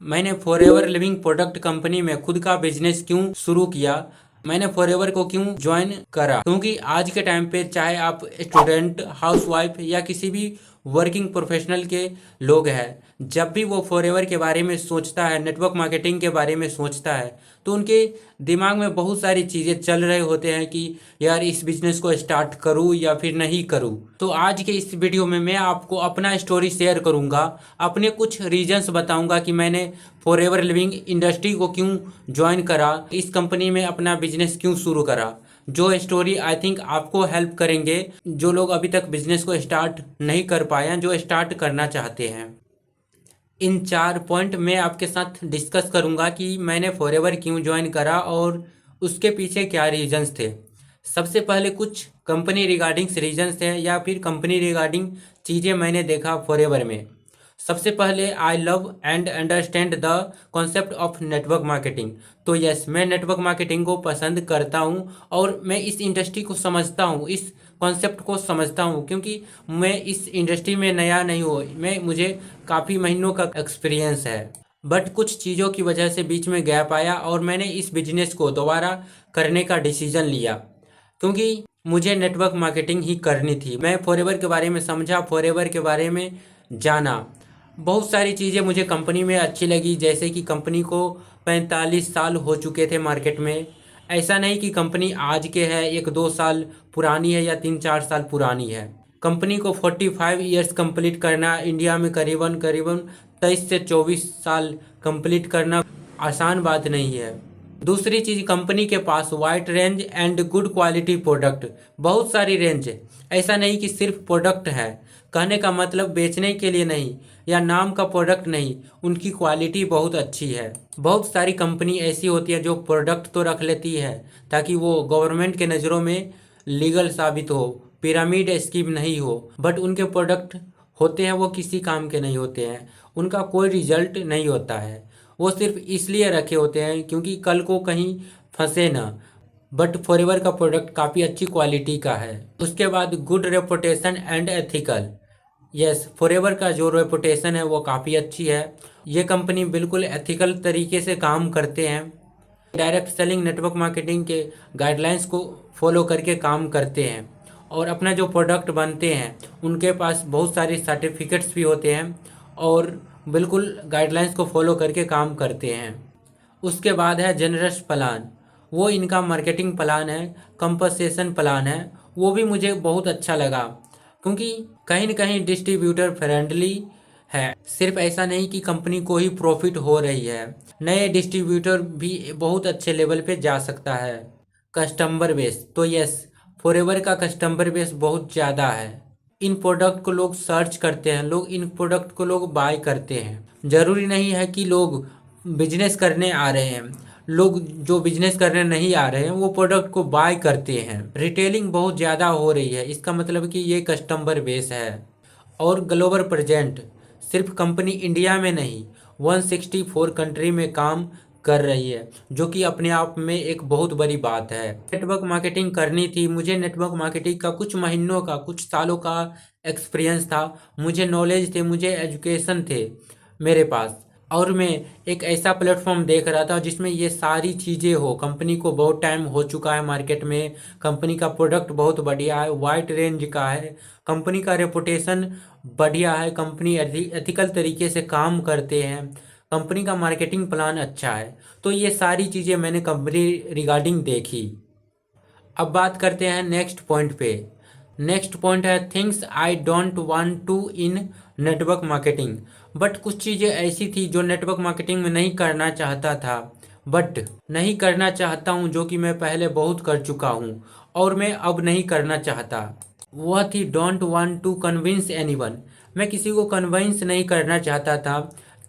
मैंने forever living product company में खुद का बिजनेस क्यों शुरू किया, मैंने फॉरएवर को क्यों ज्वाइन करा। क्योंकि आज के टाइम पे चाहे आप स्टूडेंट, हाउसवाइफ या किसी भी वर्किंग प्रोफेशनल के लोग हैं, जब भी वो फॉरएवर के बारे में सोचता है, नेटवर्क मार्केटिंग के बारे में सोचता है, तो उनके दिमाग में बहुत सारी चीज़ें चल रहे होते हैं कि यार इस बिजनेस को स्टार्ट करूं या फिर नहीं करूं। तो आज के इस वीडियो में मैं आपको अपना स्टोरी शेयर करूंगा, अपने कुछ रीजंस बताऊंगा कि मैंने फॉरएवर लिविंग इंडस्ट्री को क्यों ज्वाइन करा, इस कंपनी में अपना बिजनेस क्यों शुरू करा। जो स्टोरी आई थिंक आपको हेल्प करेंगे, जो लोग अभी तक बिजनेस को स्टार्ट नहीं कर पाए हैं, जो स्टार्ट करना चाहते हैं। इन 4 पॉइंट मैं आपके साथ डिस्कस करूंगा कि मैंने फॉरएवर क्यों ज्वाइन करा और उसके पीछे क्या रीजंस थे। सबसे पहले कुछ कंपनी रिगार्डिंग रीजंस थे या फिर कंपनी रिगार्डिंग चीज़ें मैंने देखा फॉरएवर में। सबसे पहले I love and understand the concept of network marketing. तो यस, मैं नेटवर्क मार्केटिंग को पसंद करता हूँ और मैं इस इंडस्ट्री को समझता हूँ, इस कॉन्सेप्ट को समझता हूँ, क्योंकि मैं इस इंडस्ट्री में नया नहीं हूँ, मुझे काफ़ी महीनों का एक्सपीरियंस है। बट कुछ चीज़ों की वजह से बीच में गैप आया और मैंने इस बिजनेस को दोबारा करने का डिसीजन लिया, क्योंकि मुझे नेटवर्क मार्केटिंग ही करनी थी। मैं फॉरएवर के बारे में समझा, फॉरएवर के बारे में जाना, बहुत सारी चीज़ें मुझे कंपनी में अच्छी लगी, जैसे कि कंपनी को 45 साल हो चुके थे मार्केट में। ऐसा नहीं कि कंपनी आज के है, 1-2 साल पुरानी है या 3-4 साल पुरानी है। कंपनी को 45 ईयर्स कंप्लीट करना, इंडिया में करीबन करीबन 23 से 24 साल कंप्लीट करना आसान बात नहीं है। दूसरी चीज़, कंपनी के पास wide range and good quality product, बहुत सारी रेंज है। ऐसा नहीं कि सिर्फ प्रोडक्ट है, कहने का मतलब बेचने के लिए नहीं या नाम का प्रोडक्ट नहीं, उनकी क्वालिटी बहुत अच्छी है। बहुत सारी कंपनी ऐसी होती है जो प्रोडक्ट तो रख लेती है ताकि वो गवर्नमेंट के नज़रों में लीगल साबित हो, पिरामिड स्कीम नहीं हो, बट उनके प्रोडक्ट होते हैं वो किसी काम के नहीं होते हैं, उनका कोई रिजल्ट नहीं होता है। वो सिर्फ इसलिए रखे होते हैं क्योंकि कल को कहीं फंसे ना। बट फॉरएवर का प्रोडक्ट काफ़ी अच्छी क्वालिटी का है। उसके बाद good reputation and ethical. Yes, forever का जो रेपुटेशन है वो काफ़ी अच्छी है। ये कंपनी बिल्कुल एथिकल तरीके से काम करते हैं, डायरेक्ट सेलिंग नेटवर्क मार्केटिंग के गाइडलाइंस को फॉलो करके काम करते हैं और अपना जो प्रोडक्ट बनते हैं उनके पास बहुत सारे सर्टिफिकेट्स भी होते हैं और बिल्कुल गाइडलाइंस को फॉलो करके काम करते हैं। उसके बाद है जनरस प्लान, वो इनका मार्केटिंग प्लान है, कंपनसेशन प्लान है, वो भी मुझे बहुत अच्छा लगा, क्योंकि कहीं न कहीं डिस्ट्रीब्यूटर फ्रेंडली है। सिर्फ ऐसा नहीं कि कंपनी को ही प्रॉफिट हो रही है, नए डिस्ट्रीब्यूटर भी बहुत अच्छे लेवल पे जा सकता है। कस्टमर बेस, तो यस, फॉरएवर का कस्टमर बेस बहुत ज़्यादा है। इन प्रोडक्ट को लोग सर्च करते हैं, लोग इन प्रोडक्ट को लोग बाय करते हैं। ज़रूरी नहीं है कि लोग बिजनेस करने आ रहे हैं, लोग जो बिजनेस करने नहीं आ रहे हैं वो प्रोडक्ट को बाय करते हैं। रिटेलिंग बहुत ज़्यादा हो रही है, इसका मतलब कि ये कस्टमर बेस है। और ग्लोबल प्रेजेंट, सिर्फ कंपनी इंडिया में नहीं 164 कंट्री में काम कर रही है, जो कि अपने आप में एक बहुत बड़ी बात है। नेटवर्क मार्केटिंग करनी थी मुझे, नेटवर्क मार्केटिंग का कुछ महीनों का, कुछ सालों का एक्सपीरियंस था, मुझे नॉलेज थे, मुझे एजुकेशन थे मेरे पास, और मैं एक ऐसा प्लेटफॉर्म देख रहा था जिसमें ये सारी चीज़ें हो। कंपनी को बहुत टाइम हो चुका है मार्केट में, कंपनी का प्रोडक्ट बहुत बढ़िया है, वाइड रेंज का है, कंपनी का रेपुटेशन बढ़िया है, कंपनी एथिकल तरीके से काम करते हैं, कंपनी का मार्केटिंग प्लान अच्छा है। तो ये सारी चीज़ें मैंने कंपनी रिगार्डिंग देखी। अब बात करते हैं नेक्स्ट पॉइंट पे। नेक्स्ट पॉइंट है things I don't want to in network marketing. But कुछ चीज़ें ऐसी थी जो नेटवर्क मार्केटिंग में नहीं करना चाहता था, बट नहीं करना चाहता हूँ, जो कि मैं पहले बहुत कर चुका हूँ और मैं अब नहीं करना चाहता। वह थी don't want to convince anyone. मैं किसी को कन्विंस नहीं करना चाहता था।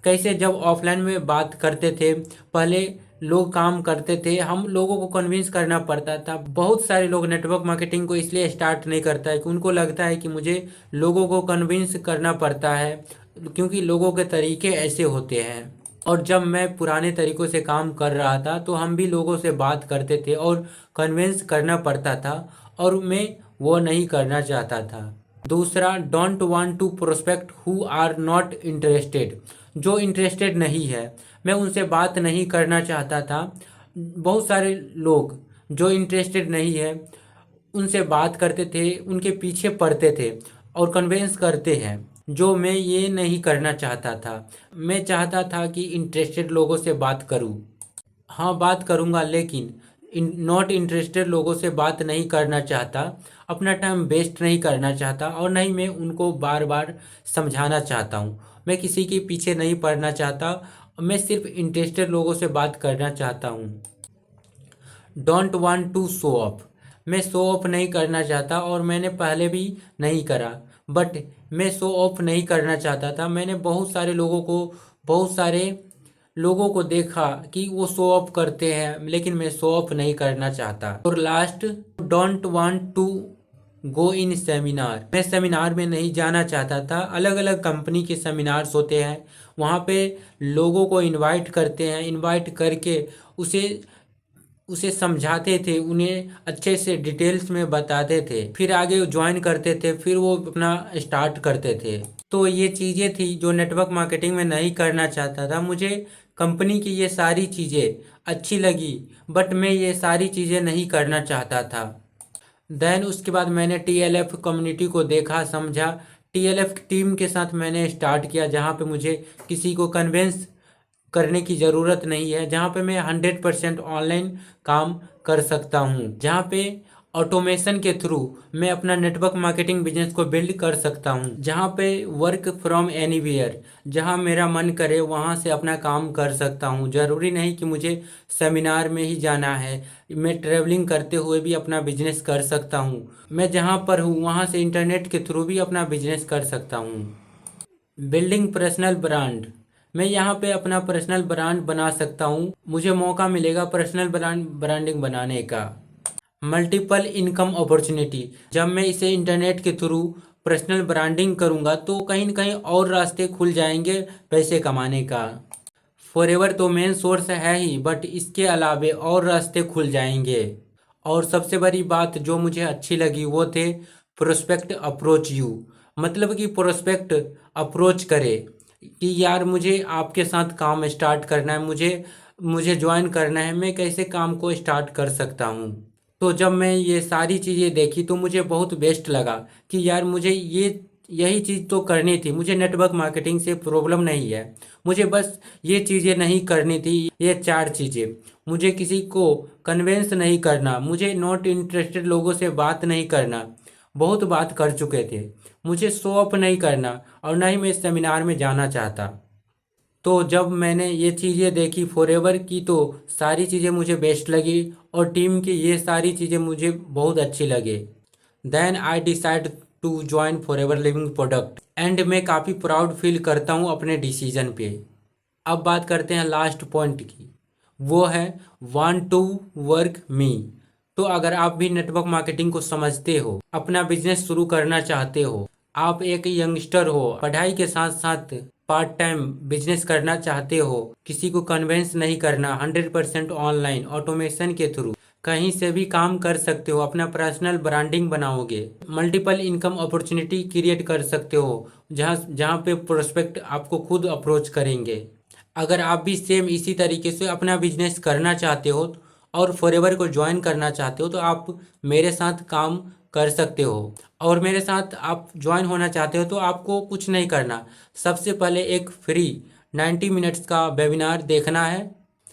कैसे, जब ऑफलाइन में बात करते थे, पहले लोग काम करते थे, हम लोगों को कन्विंस करना पड़ता था। बहुत सारे लोग नेटवर्क मार्केटिंग को इसलिए स्टार्ट नहीं करता है कि उनको लगता है कि मुझे लोगों को कन्विंस करना पड़ता है, क्योंकि लोगों के तरीके ऐसे होते हैं। और जब मैं पुराने तरीक़ों से काम कर रहा था तो हम भी लोगों से बात करते थे और कन्विंस करना पड़ता था, और मैं वो नहीं करना चाहता था। दूसरा, don't want to prospect who are not interested. जो इंटरेस्टेड नहीं है, मैं उनसे बात नहीं करना चाहता था। बहुत सारे लोग जो इंटरेस्टेड नहीं है उनसे बात करते थे, उनके पीछे पड़ते थे और कन्वेंस करते हैं, जो मैं ये नहीं करना चाहता था। मैं चाहता था कि इंटरेस्टेड लोगों से बात करूं। हाँ, बात करूंगा, लेकिन नॉट इंटरेस्टेड लोगों से बात नहीं करना चाहता, अपना टाइम वेस्ट नहीं करना चाहता और नहीं मैं उनको बार बार समझाना चाहता हूँ। मैं किसी के पीछे नहीं पड़ना चाहता, मैं सिर्फ इंटरेस्टेड लोगों से बात करना चाहता हूँ। Don't want to show off, मैं शो ऑफ नहीं करना चाहता और मैंने पहले भी नहीं करा। बट मैं शो ऑफ नहीं करना चाहता था। मैंने बहुत सारे लोगों को देखा कि वो शो ऑफ करते हैं, लेकिन मैं शो ऑफ नहीं करना चाहता। और last, don't want to go in seminar, मैं सेमिनार में नहीं जाना चाहता था। अलग अलग कंपनी के सेमिनार्स होते हैं, वहाँ पे लोगों को इनवाइट करते हैं, इनवाइट करके उसे उसे समझाते थे, उन्हें अच्छे से डिटेल्स में बताते थे, फिर आगे ज्वाइन करते थे, फिर वो अपना स्टार्ट करते थे। तो ये चीज़ें थी जो नेटवर्क मार्केटिंग में नहीं करना चाहता था। मुझे कंपनी की ये सारी चीज़ें अच्छी लगी, बट मैं ये सारी चीज़ें नहीं करना चाहता था। देन उसके बाद मैंने TLF कम्युनिटी को देखा, समझा। TLF टीम के साथ मैंने स्टार्ट किया, जहाँ पे मुझे किसी को कन्वेंस करने की ज़रूरत नहीं है, जहाँ पे मैं 100% ऑनलाइन काम कर सकता हूँ, जहाँ पे ऑटोमेशन के थ्रू मैं अपना नेटवर्क मार्केटिंग बिजनेस को बिल्ड कर सकता हूँ, जहाँ पे वर्क फ्रॉम एनीवेयर, जहाँ मेरा मन करे वहाँ से अपना काम कर सकता हूँ। ज़रूरी नहीं कि मुझे सेमिनार में ही जाना है, मैं ट्रैवलिंग करते हुए भी अपना बिजनेस कर सकता हूँ। मैं जहाँ पर हूँ वहाँ से इंटरनेट के थ्रू भी अपना बिजनेस कर सकता हूँ। बिल्डिंग पर्सनल ब्रांड, मैं यहाँ पे अपना पर्सनल ब्रांड बना सकता हूँ, मुझे मौका मिलेगा पर्सनल ब्रांडिंग बनाने का। मल्टीपल इनकम अपॉर्चुनिटी, जब मैं इसे इंटरनेट के थ्रू पर्सनल ब्रांडिंग करूँगा तो कहीं न कहीं और रास्ते खुल जाएंगे पैसे कमाने का। फॉरएवर तो मेन सोर्स है ही, बट इसके अलावे और रास्ते खुल जाएंगे। और सबसे बड़ी बात जो मुझे अच्छी लगी वो थे प्रोस्पेक्ट अप्रोच यू, मतलब कि प्रोस्पेक्ट अप्रोच करे कि यार मुझे आपके साथ काम स्टार्ट करना है, मुझे ज्वाइन करना है, मैं कैसे काम को स्टार्ट कर सकता हूँ। तो जब मैं ये सारी चीज़ें देखी तो मुझे बहुत बेस्ट लगा कि यार मुझे यही चीज़ तो करनी थी। मुझे नेटवर्क मार्केटिंग से प्रॉब्लम नहीं है, मुझे बस ये चीज़ें नहीं करनी थी। ये 4 चीज़ें, मुझे किसी को कन्वेंस नहीं करना, मुझे नॉट इंटरेस्टेड लोगों से बात नहीं करना, बहुत बात कर चुके थे, मुझे शो ऑफ नहीं करना और ना ही मैं सेमिनार में जाना चाहता। तो जब मैंने ये चीज़ें देखी फॉरएवर की तो सारी चीज़ें मुझे बेस्ट लगी और टीम की ये सारी चीज़ें मुझे बहुत अच्छी लगे। Then I decide to join forever living product and मैं काफ़ी प्राउड फील करता हूँ अपने डिसीजन पे। अब बात करते हैं लास्ट पॉइंट की, वो है वांट टू वर्क मी। तो अगर आप भी नेटवर्क मार्केटिंग को समझते हो, अपना बिजनेस शुरू करना चाहते हो, आप एक यंगस्टर हो, पढ़ाई के साथ साथ पार्ट टाइम बिजनेस करना चाहते हो, किसी को कन्वेंस नहीं करना, 100% ऑनलाइन ऑटोमेशन के थ्रू कहीं से भी काम कर सकते हो, अपना पर्सनल ब्रांडिंग बनाओगे, मल्टीपल इनकम अपॉर्चुनिटी क्रिएट कर सकते हो, जहाँ जहाँ पे प्रोस्पेक्ट आपको खुद अप्रोच करेंगे। अगर आप भी सेम इसी तरीके से अपना बिजनेस करना चाहते हो और फॉरएवर को ज्वाइन करना चाहते हो तो आप मेरे साथ काम कर सकते हो। और मेरे साथ आप ज्वाइन होना चाहते हो तो आपको कुछ नहीं करना, सबसे पहले एक फ्री 90 मिनट्स का वेबिनार देखना है,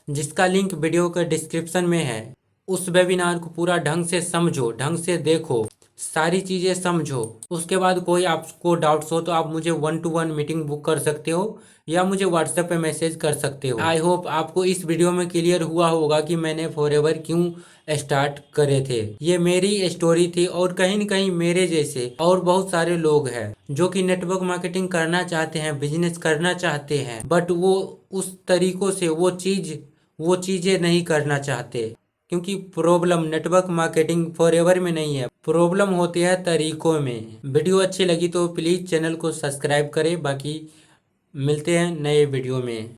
जिसका लिंक वीडियो के डिस्क्रिप्शन में है। उस वेबिनार को पूरा ढंग से समझो, ढंग से देखो, सारी चीज़ें समझो। उसके बाद कोई आपको डाउट्स हो तो आप मुझे 1-to-1 मीटिंग बुक कर सकते हो या मुझे व्हाट्सएप पे मैसेज कर सकते हो। आई होप आपको इस वीडियो में क्लियर हुआ होगा कि मैंने फॉरएवर क्यों स्टार्ट करे थे। ये मेरी स्टोरी थी और कहीं न कहीं मेरे जैसे और बहुत सारे लोग हैं जो कि नेटवर्क मार्केटिंग करना चाहते हैं, बिजनेस करना चाहते हैं, बट वो उस तरीकों से वो चीज़ें नहीं करना चाहते, क्योंकि प्रॉब्लम नेटवर्क मार्केटिंग फॉरएवर में नहीं है, प्रॉब्लम होती है तरीकों में। वीडियो अच्छी लगी तो प्लीज़ चैनल को सब्सक्राइब करें। बाकी मिलते हैं नए वीडियो में।